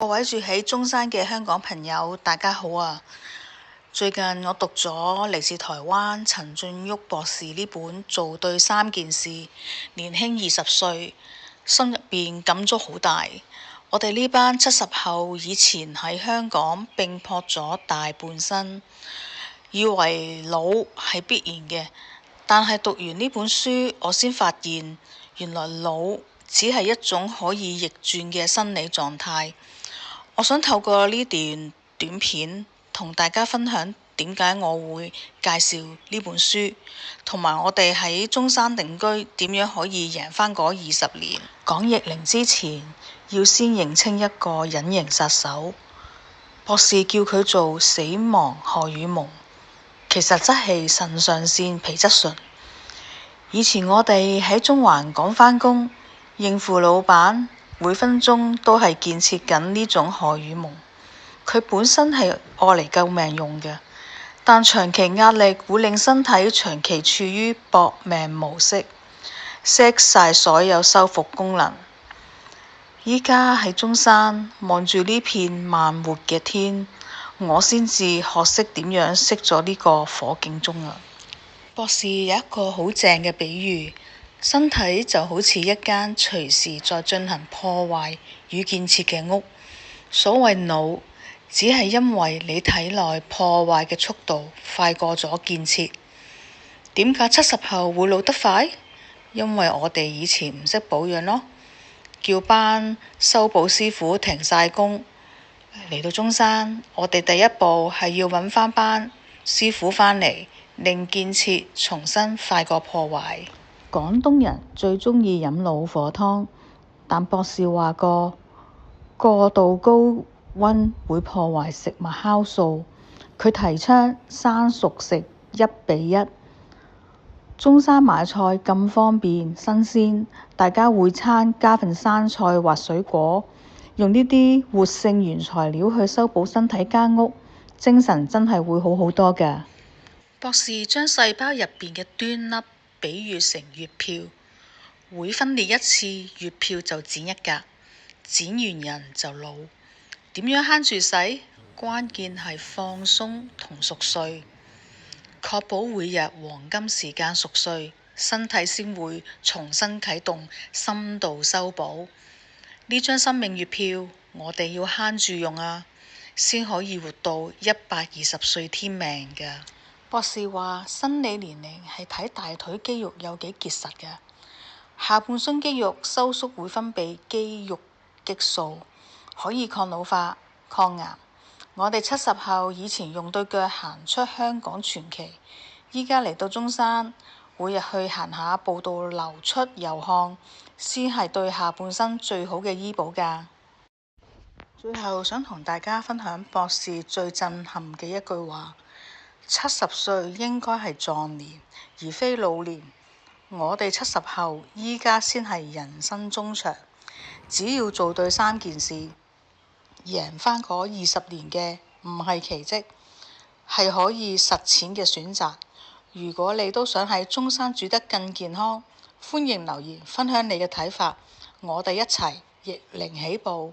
各位住喺中山嘅香港朋友，大家好啊！最近我讀咗嚟自台灣陳俊旭博士呢本《做對三件事》，年輕20歲，心入邊感觸好大。我哋呢班70後以前喺香港拼搏咗大半生，以為老係必然嘅，但係讀完呢本書，我先發現原來老只係一種可以逆轉嘅生理狀態。我想透過呢段短片同大家分享點解我會介紹呢本書，同埋我哋喺中山定居點樣可以贏返嗰20年。講逆齡之前，要先認清一個隱形殺手。博士叫佢做死亡荷爾蒙，其實則係腎上腺皮質醇。以前我哋喺中環趕返工，應付老闆，每分鐘都係建設緊呢種荷爾蒙，佢本身係愛嚟救命用嘅，但長期壓力會令身體長期處於搏命模式，熄晒所有修復功能。依家喺中山望住呢片慢活嘅天，我先至學識點樣熄咗呢個火警鐘啊！博士有一個好正嘅比喻。身體就好似一間隨時在進行破壞與建設嘅屋，所謂老，只係因為你體內破壞嘅速度快過咗建設。點解70後會老得快？因為我哋以前唔識保養咯，叫班修補師傅停晒工。嚟到中山，我哋第一步係要揾返班師傅返嚟，令建設重新快過破壞。廣東人最鍾意飲老火湯，但博士話過度高溫會破壞食物酵素。佢提倡生熟食1:1。中山買菜咁方便新鮮，大家會餐加份生菜或水果，用呢啲活性原材料去修補身體間屋，精神真係會好好多㗎。博士將細胞入邊嘅端粒比喻成月票，每分裂一次月票就剪一格，剪完人就老。點樣慳住使？關鍵係放鬆同熟睡，確保每日黃金時間熟睡，身體先會重新啟動深度修補。呢張生命月票，我哋要慳住用啊，先可以活到120歲天命㗎。博士話生理年齡係睇大腿肌肉有幾結實嘅，下半身肌肉收縮會分泌肌肉激素，可以抗老化、抗癌。我哋70後以前用對腳行出香港傳奇，依家嚟到中山，每日去行下步道流出油汗，先係對下半身最好嘅醫保㗎。最後想同大家分享博士最震撼嘅一句話：70歲應該係壯年，而非老年。我哋70後依家先係人生中場，只要做對3件事，贏返嗰20年嘅唔係奇蹟，係可以實踐嘅選擇。如果你都想喺中山住得更健康，歡迎留言分享你嘅睇法，我哋一齊逆齡起步。